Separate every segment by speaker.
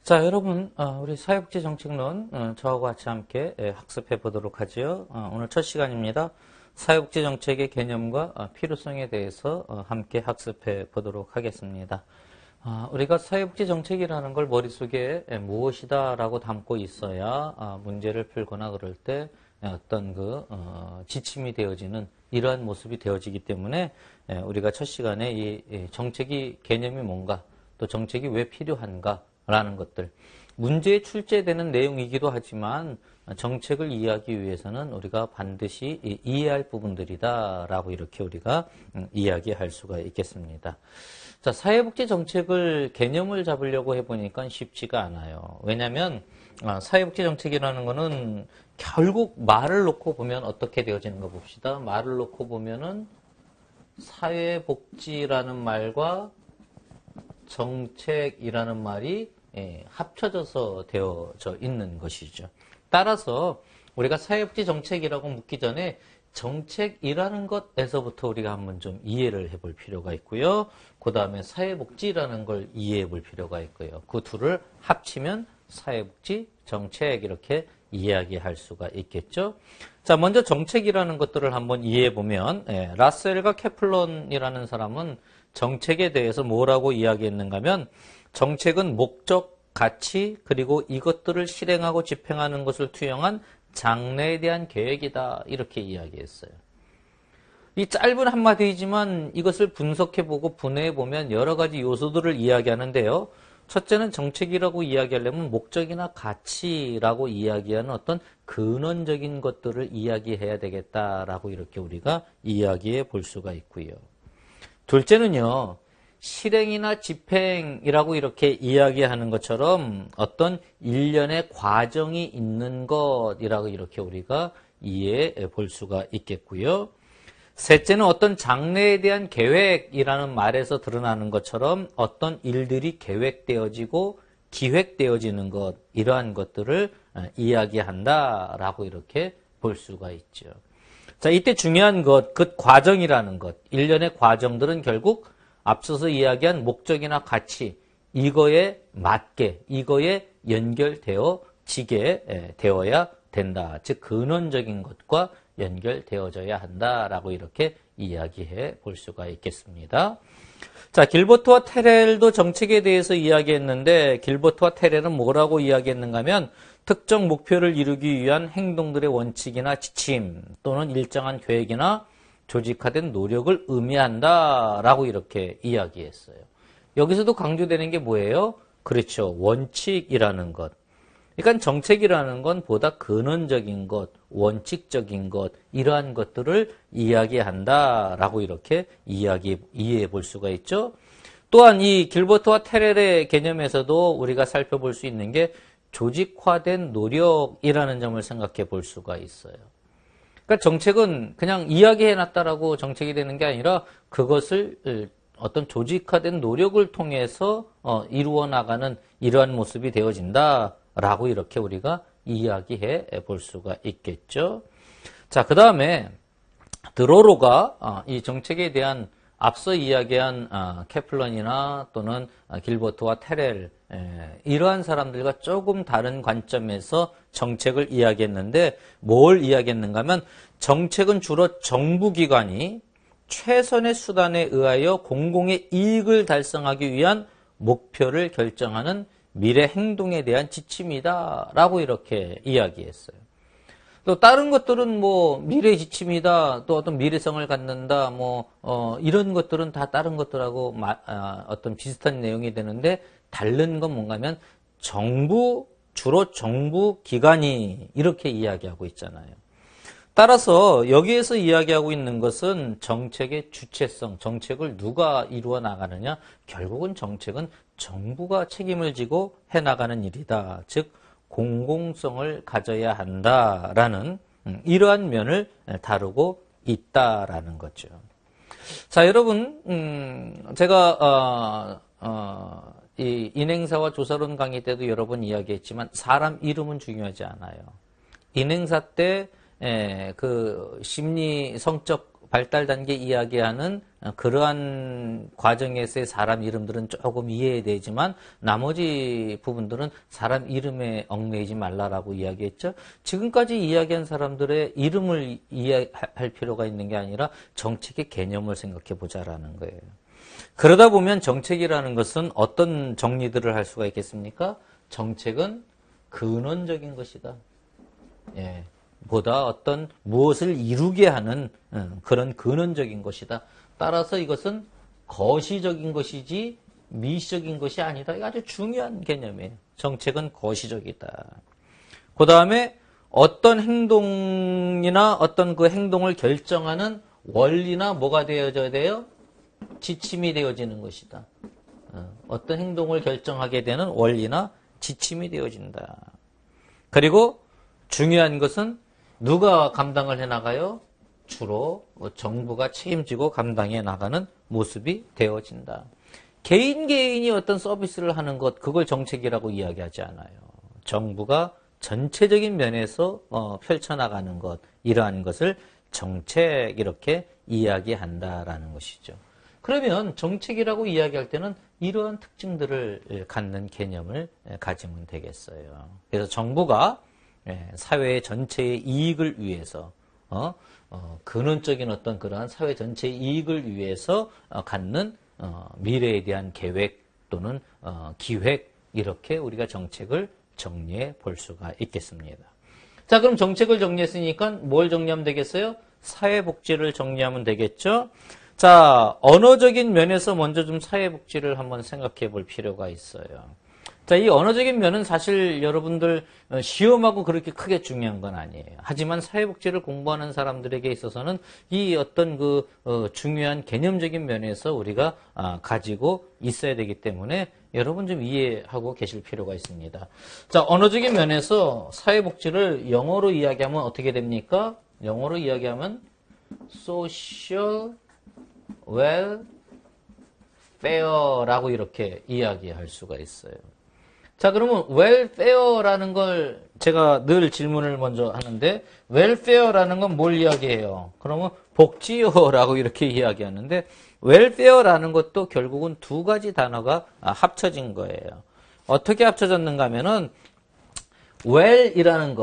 Speaker 1: 자, 여러분, 우리 사회복지 정책론 저하고 같이 함께 학습해 보도록 하지요. 오늘 첫 시간입니다. 사회복지 정책의 개념과 필요성에 대해서 함께 학습해 보도록 하겠습니다. 우리가 사회복지 정책이라는 걸 머릿속에 무엇이다라고 담고 있어야 문제를 풀거나 그럴 때 어떤 지침이 되어지는 이러한 모습이 되어지기 때문에 우리가 첫 시간에 이 정책이 개념이 뭔가 또 정책이 왜 필요한가 라는 것들, 문제에 출제되는 내용이기도 하지만 정책을 이해하기 위해서는 우리가 반드시 이해할 부분들이다라고 이렇게 우리가 이야기할 수가 있겠습니다. 자, 사회복지 정책을 개념을 잡으려고 해보니까 쉽지가 않아요. 왜냐하면 사회복지 정책이라는 거는 결국 말을 놓고 보면 어떻게 되어지는가 봅시다. 말을 놓고 보면은 사회복지라는 말과 정책이라는 말이 합쳐져서 되어져 있는 것이죠. 따라서 우리가 사회복지 정책이라고 묻기 전에 정책이라는 것에서부터 우리가 한번 좀 이해를 해볼 필요가 있고요. 그 다음에 사회복지라는 걸 이해해 볼 필요가 있고요. 그 둘을 합치면 사회복지 정책 이렇게 이야기할 수가 있겠죠. 자, 먼저 정책이라는 것들을 한번 이해해 보면 라셀과 케플런이라는 사람은 정책에 대해서 뭐라고 이야기했는가 하면 정책은 목적, 가치, 그리고 이것들을 실행하고 집행하는 것을 투영한 장래에 대한 계획이다. 이렇게 이야기했어요. 이 짧은 한마디이지만 이것을 분석해보고 분해해보면 여러 가지 요소들을 이야기하는데요. 첫째는 정책이라고 이야기하려면 목적이나 가치라고 이야기하는 어떤 근원적인 것들을 이야기해야 되겠다라고 이렇게 우리가 이야기해 볼 수가 있고요. 둘째는요, 실행이나 집행이라고 이렇게 이야기하는 것처럼 어떤 일련의 과정이 있는 것이라고 이렇게 우리가 이해해 볼 수가 있겠고요. 셋째는 어떤 장래에 대한 계획이라는 말에서 드러나는 것처럼 어떤 일들이 계획되어지고 기획되어지는 것, 이러한 것들을 이야기한다라고 이렇게 볼 수가 있죠. 자, 이때 중요한 것, 그 과정이라는 것, 일련의 과정들은 결국 앞서서 이야기한 목적이나 가치, 이거에 맞게, 이거에 연결되어지게 되어야 된다. 즉, 근원적인 것과 연결되어져야 한다라고 이렇게 이야기해 볼 수가 있겠습니다. 자, 길버트와 테렐도 정책에 대해서 이야기했는데 길버트와 테렐은 뭐라고 이야기했는가 하면 특정 목표를 이루기 위한 행동들의 원칙이나 지침 또는 일정한 계획이나 조직화된 노력을 의미한다라고 이렇게 이야기했어요. 여기서도 강조되는 게 뭐예요? 그렇죠. 원칙이라는 것. 그러니까 정책이라는 건 보다 근원적인 것, 원칙적인 것, 이러한 것들을 이야기한다라고 이렇게 이해해 볼 수가 있죠. 또한 이 길버트와 테렐의 개념에서도 우리가 살펴볼 수 있는 게 조직화된 노력이라는 점을 생각해 볼 수가 있어요. 그러니까 정책은 그냥 이야기해놨다라고 정책이 되는 게 아니라 그것을 어떤 조직화된 노력을 통해서 이루어 나가는 이러한 모습이 되어진다라고 이렇게 우리가 이야기해 볼 수가 있겠죠. 자, 그 다음에 드로로가 이 정책에 대한 앞서 이야기한 케플런이나 또는 길버트와 테렐 이러한 사람들과 조금 다른 관점에서 정책을 이야기했는데 뭘 이야기했는가 하면 정책은 주로 정부기관이 최선의 수단에 의하여 공공의 이익을 달성하기 위한 목표를 결정하는 미래 행동에 대한 지침이다라고 이렇게 이야기했어요. 또 다른 것들은 뭐 미래 지침이다, 또 어떤 미래성을 갖는다, 이런 것들은 다 다른 것들하고 어떤 비슷한 내용이 되는데 다른 건 뭔가 하면 주로 정부 기관이 이렇게 이야기하고 있잖아요. 따라서 여기에서 이야기하고 있는 것은 정책의 주체성, 정책을 누가 이루어 나가느냐, 결국은 정책은 정부가 책임을 지고 해나가는 일이다. 즉 공공성을 가져야 한다라는 이러한 면을 다루고 있다라는 거죠. 자, 여러분, 제가 이 인행사와 조사론 강의 때도 여러 번 이야기했지만 사람 이름은 중요하지 않아요. 인행사 때 그 심리 성적 발달 단계 이야기하는 그러한 과정에서의 사람 이름들은 조금 이해되지만 나머지 부분들은 사람 이름에 얽매이지 말라라고 이야기했죠. 지금까지 이야기한 사람들의 이름을 이해할 필요가 있는 게 아니라 정책의 개념을 생각해 보자라는 거예요. 그러다 보면 정책이라는 것은 어떤 정리들을 할 수가 있겠습니까? 정책은 근원적인 것이다. 예, 보다 어떤 무엇을 이루게 하는 그런 근원적인 것이다. 따라서 이것은 거시적인 것이지 미시적인 것이 아니다. 이거 아주 중요한 개념이에요. 정책은 거시적이다. 그 다음에 어떤 행동이나 어떤 그 행동을 결정하는 원리나 뭐가 되어져야 돼요? 지침이 되어지는 것이다. 어떤 행동을 결정하게 되는 원리나 지침이 되어진다. 그리고 중요한 것은 누가 감당을 해나가요? 주로 정부가 책임지고 감당해 나가는 모습이 되어진다. 개인이 어떤 서비스를 하는 것, 그걸 정책이라고 이야기하지 않아요. 정부가 전체적인 면에서 펼쳐나가는 것, 이러한 것을 정책 이렇게 이야기한다라는 것이죠. 그러면 정책이라고 이야기할 때는 이러한 특징들을 갖는 개념을 가지면 되겠어요. 그래서 정부가 사회 전체의 이익을 위해서 근원적인 어떤 그러한 사회 전체의 이익을 위해서 갖는 미래에 대한 계획 또는 기획 이렇게 우리가 정책을 정리해 볼 수가 있겠습니다. 자, 그럼 정책을 정리했으니까 뭘 정리하면 되겠어요? 사회복지를 정리하면 되겠죠? 자, 언어적인 면에서 먼저 좀 사회복지를 한번 생각해 볼 필요가 있어요. 자, 이 언어적인 면은 사실 여러분들 시험하고 그렇게 크게 중요한 건 아니에요. 하지만 사회복지를 공부하는 사람들에게 있어서는 이 어떤 그 중요한 개념적인 면에서 우리가 가지고 있어야 되기 때문에 여러분 좀 이해하고 계실 필요가 있습니다. 자, 언어적인 면에서 사회복지를 영어로 이야기하면 어떻게 됩니까? 영어로 이야기하면 social welfare라고 이렇게 이야기할 수가 있어요. 자, 그러면 welfare라는 걸 제가 늘 질문을 먼저 하는데 welfare라는 건 뭘 이야기해요? 그러면 복지요라고 이렇게 이야기하는데 welfare라는 것도 결국은 두 가지 단어가 합쳐진 거예요. 어떻게 합쳐졌는가 하면은 well이라는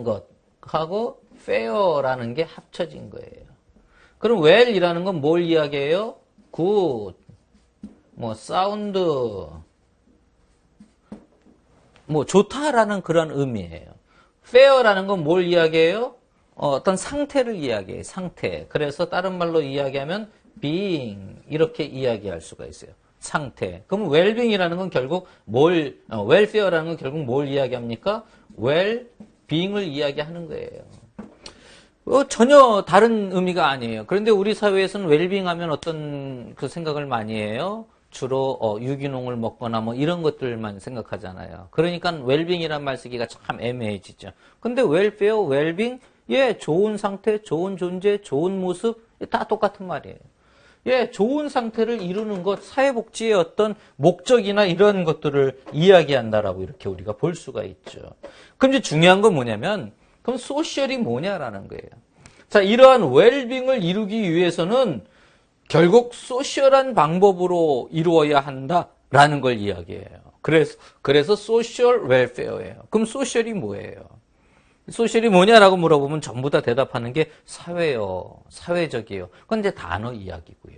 Speaker 1: 것하고 fair라는 게 합쳐진 거예요. 그럼 well이라는 건 뭘 이야기해요? good, sound, 좋다라는 그런 의미예요. fair라는 건 뭘 이야기해요? 어떤 상태를 이야기해요. 상태. 그래서 다른 말로 이야기하면 being 이렇게 이야기할 수가 있어요. 상태. 그럼 well-being이라는 건 결국 welfare라는 건 결국 뭘 이야기합니까? well-being을 이야기하는 거예요. 전혀 다른 의미가 아니에요. 그런데 우리 사회에서는 well-being 하면 어떤 그 생각을 많이 해요? 주로 유기농을 먹거나 이런 것들만 생각하잖아요. 그러니까 웰빙이란 말 쓰기가 참 애매해지죠. 근데 웰페어, 웰빙, 좋은 상태, 좋은 존재, 좋은 모습 다 똑같은 말이에요. 좋은 상태를 이루는 것, 사회복지의 어떤 목적이나 이런 것들을 이야기한다라고 이렇게 우리가 볼 수가 있죠. 그럼 이제 중요한 건 뭐냐면 그럼 소셜이 뭐냐라는 거예요. 자, 이러한 웰빙을 이루기 위해서는 결국 소셜한 방법으로 이루어야 한다라는 걸 이야기해요. 그래서 소셜 웰페어예요. 그럼 소셜이 뭐예요? 소셜이 뭐냐라고 물어보면 전부 다 대답하는 게 사회요, 사회적이에요. 그건 이제 단어 이야기고요.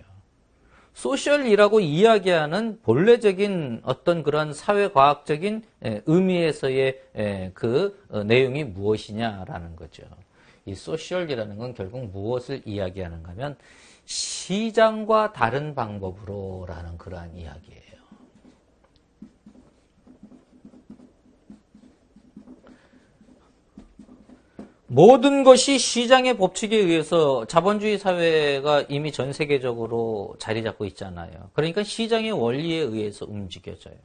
Speaker 1: 소셜이라고 이야기하는 본래적인 어떤 그런 사회과학적인 의미에서의 그 내용이 무엇이냐라는 거죠. 이 소셜이라는 건 결국 무엇을 이야기하는가 하면 시장과 다른 방법으로라는 그러한 이야기예요. 모든 것이 시장의 법칙에 의해서 자본주의 사회가 이미 전 세계적으로 자리 잡고 있잖아요. 그러니까 시장의 원리에 의해서 움직여져요.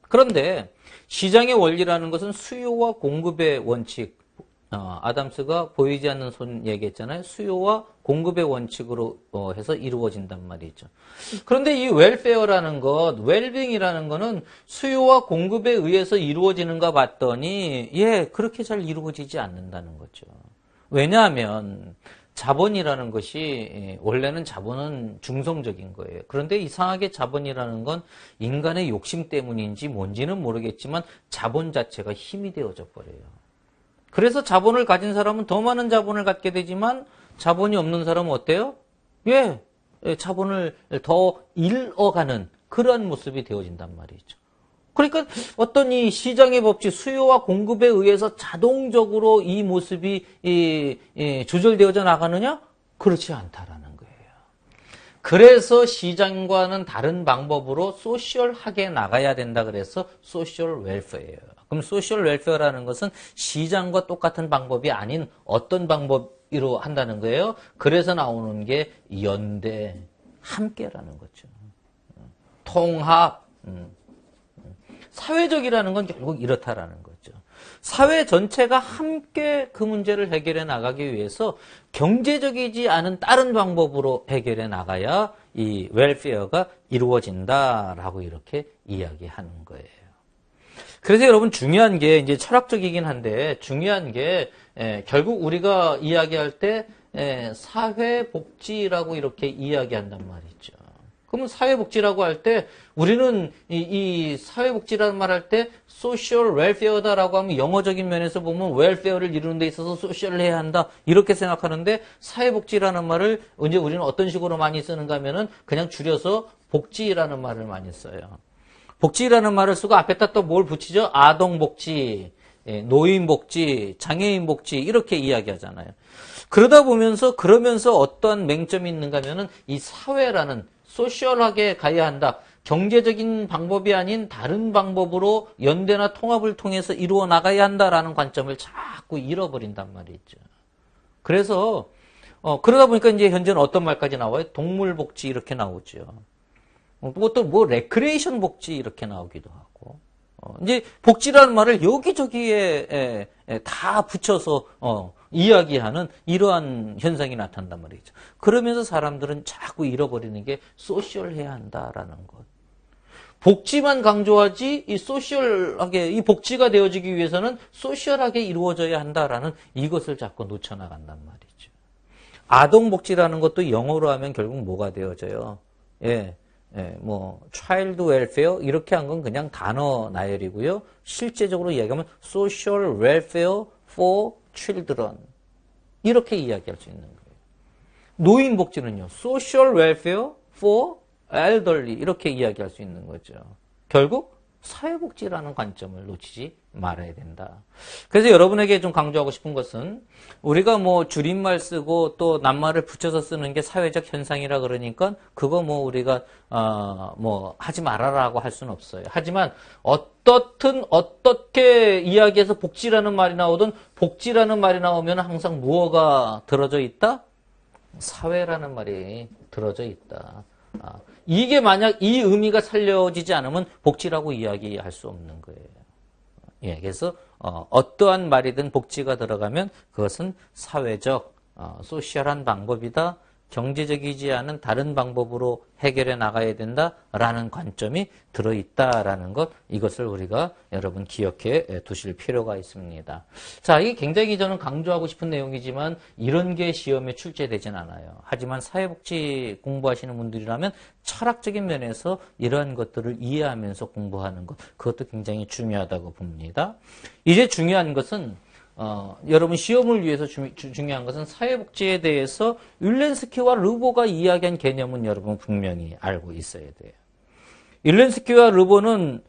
Speaker 1: 그런데 시장의 원리라는 것은 수요와 공급의 원칙, 아담스가 보이지 않는 손 얘기했잖아요. 수요와 공급의 원칙으로 해서 이루어진단 말이죠. 그런데 이 웰페어라는 것, 웰빙이라는 거는 수요와 공급에 의해서 이루어지는가 봤더니 그렇게 잘 이루어지지 않는다는 거죠. 왜냐하면 자본이라는 것이 원래는 자본은 중성적인 거예요. 그런데 이상하게 자본이라는 건 인간의 욕심 때문인지 뭔지는 모르겠지만 자본 자체가 힘이 되어져 버려요. 그래서 자본을 가진 사람은 더 많은 자본을 갖게 되지만 자본이 없는 사람은 어때요? 예, 자본을 더 잃어가는 그러한 모습이 되어진단 말이죠. 그러니까 어떤 이 시장의 법칙, 수요와 공급에 의해서 자동적으로 이 모습이 조절되어져 나가느냐? 그렇지 않다라는 거예요. 그래서 시장과는 다른 방법으로 소셜하게 나가야 된다 그래서 소셜 웰페어예요. 그럼 소셜 웰페어라는 것은 시장과 똑같은 방법이 아닌 어떤 방법으로 한다는 거예요. 그래서 나오는 게 연대, 함께라는 거죠. 통합, 사회적이라는 건 결국 이렇다라는 거죠. 사회 전체가 함께 그 문제를 해결해 나가기 위해서 경제적이지 않은 다른 방법으로 해결해 나가야 이 웰페어가 이루어진다라고 이렇게 이야기하는 거예요. 그래서 여러분 중요한 게 이제 철학적이긴 한데 중요한 게 결국 우리가 이야기할 때 사회복지라고 이렇게 이야기한단 말이죠. 그러면 사회복지라고 할 때 우리는 이 사회복지라는 말 할 때 소셜 웰페어다라고 하면 영어적인 면에서 보면 웰페어를 이루는 데 있어서 소셜을 해야 한다 이렇게 생각하는데 사회복지라는 말을 이제 우리는 어떤 식으로 많이 쓰는가 하면은 그냥 줄여서 복지라는 말을 많이 써요. 복지라는 말을 쓰고 앞에다 또 뭘 붙이죠? 아동복지, 노인복지, 장애인복지 이렇게 이야기하잖아요. 그러면서 어떠한 맹점이 있는가 하면은 이 사회라는 소셜하게 가야 한다. 경제적인 방법이 아닌 다른 방법으로 연대나 통합을 통해서 이루어 나가야 한다라는 관점을 자꾸 잃어버린단 말이죠. 그래서 그러다 보니까 이제 현재는 어떤 말까지 나와요? 동물복지 이렇게 나오죠. 또 뭐 레크레이션 복지 이렇게 나오기도 하고. 이제 복지라는 말을 여기저기에 다 붙여서 이야기하는 이러한 현상이 나타난단 말이죠. 그러면서 사람들은 자꾸 잃어버리는 게 소셜해야 한다라는 것. 복지만 강조하지 이 소셜하게 이 복지가 되어지기 위해서는 소셜하게 이루어져야 한다라는 이것을 자꾸 놓쳐나간단 말이죠. 아동복지라는 것도 영어로 하면 결국 뭐가 되어져요? 뭐 child welfare 이렇게 한 건 그냥 단어 나열이고요. 실제적으로 이야기하면 social welfare for children 이렇게 이야기할 수 있는 거예요. 노인복지는요. social welfare for elderly 이렇게 이야기할 수 있는 거죠. 결국 사회복지라는 관점을 놓치지 말아야 된다. 그래서 여러분에게 좀 강조하고 싶은 것은 우리가 뭐 줄임말 쓰고 또 낱말을 붙여서 쓰는 게 사회적 현상이라 그러니까 그거 뭐 우리가 뭐 하지 말아라고 할 수는 없어요. 하지만 어떻게 이야기해서 복지라는 말이 나오든 복지라는 말이 나오면 항상 무엇가 들어져 있다? 사회라는 말이 들어져 있다. 이게 만약 이 의미가 살려지지 않으면 복지라고 이야기할 수 없는 거예요. 그래서 어떠한 말이든 복지가 들어가면 그것은 사회적, 소셜한 방법이다. 경제적이지 않은 다른 방법으로 해결해 나가야 된다라는 관점이 들어있다라는 것, 이것을 우리가 여러분 기억해 두실 필요가 있습니다. 자, 이게 굉장히 저는 강조하고 싶은 내용이지만 이런 게 시험에 출제되진 않아요. 하지만 사회복지 공부하시는 분들이라면 철학적인 면에서 이러한 것들을 이해하면서 공부하는 것, 그것도 굉장히 중요하다고 봅니다. 이제 중요한 것은 여러분 시험을 위해서 중요한 것은 사회복지에 대해서 윌렌스키와 르보가 이야기한 개념은 여러분 분명히 알고 있어야 돼요. 윌렌스키와 르보는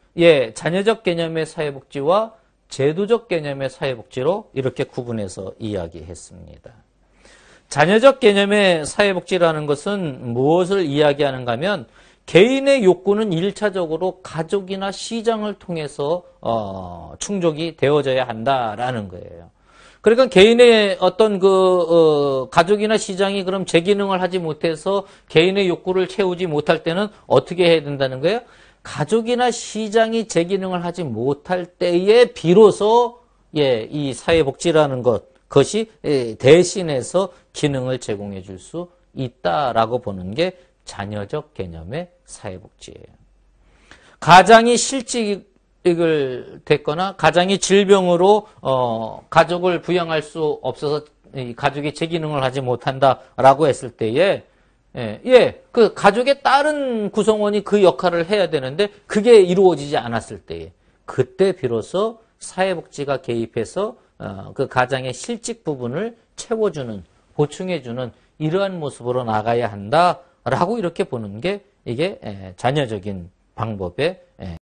Speaker 1: 자녀적 개념의 사회복지와 제도적 개념의 사회복지로 이렇게 구분해서 이야기했습니다. 자녀적 개념의 사회복지라는 것은 무엇을 이야기하는가 하면 개인의 욕구는 1차적으로 가족이나 시장을 통해서 충족이 되어져야 한다라는 거예요. 그러니까 개인의 어떤 가족이나 시장이 그럼 제 기능을 하지 못해서 개인의 욕구를 채우지 못할 때는 어떻게 해야 된다는 거예요? 가족이나 시장이 제 기능을 하지 못할 때에 비로소 이 사회복지라는 것이 대신해서 기능을 제공해 줄 수 있다라고 보는 게 자녀적 개념의 사회복지예요. 가장이 실직을 됐거나 가장이 질병으로 가족을 부양할 수 없어서 이 가족이 제 기능을 하지 못한다라고 했을 때에 그 가족의 다른 구성원이 그 역할을 해야 되는데 그게 이루어지지 않았을 때에 그때 비로소 사회복지가 개입해서 그 가장의 실직 부분을 채워주는, 보충해주는 이러한 모습으로 나가야 한다라고 이렇게 보는 게 이게 자녀적인 방법의